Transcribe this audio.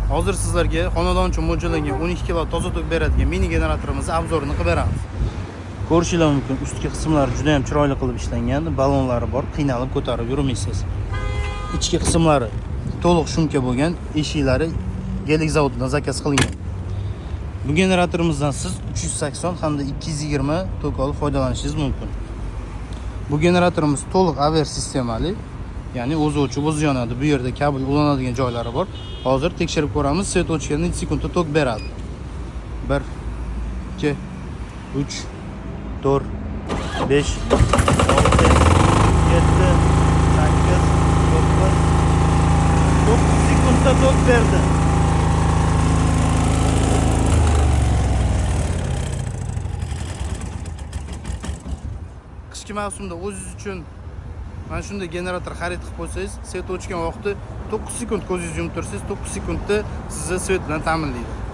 Hozir sizlarga xonadoncha mo'ljallangan 12 kilo toza tok beradigan mini generatorimizni obzorini qilib beramiz. Ko'rishingiz mumkin, ustki qismlari juda ham chiroyli qilib ishlangan, ballonlari bor, qiynalib ko'tarib yurmaysiz. Ichki qismlari to'liq shumka bo'lgan, eshiklari Gelik zavodidan zakaz qilingan. Bu generatorimizdan siz 380 hamda 220 tok olib foydalanishingiz mumkin. Bu generatorimiz to'liq AVR sistemali, ya'ni o'zi o'chib, o'zi yonadi. Bu yerda kabel ulanadigan joylari bor. Hozir tekshirib ko'ramiz. Svet o'chganda necha sekundda tok beradi. 1 2 3 4 5 6 7 8 9 sekundda tok berdi. Qishki mavsumda o'zingiz uchun mana shunday generator xarid qilib qo'ysangiz, svet o'chgan vaqtda 9 sekund ko'zingizni yumib tursangiz, 9 sekundda sizni svet bilan ta'minlaydi.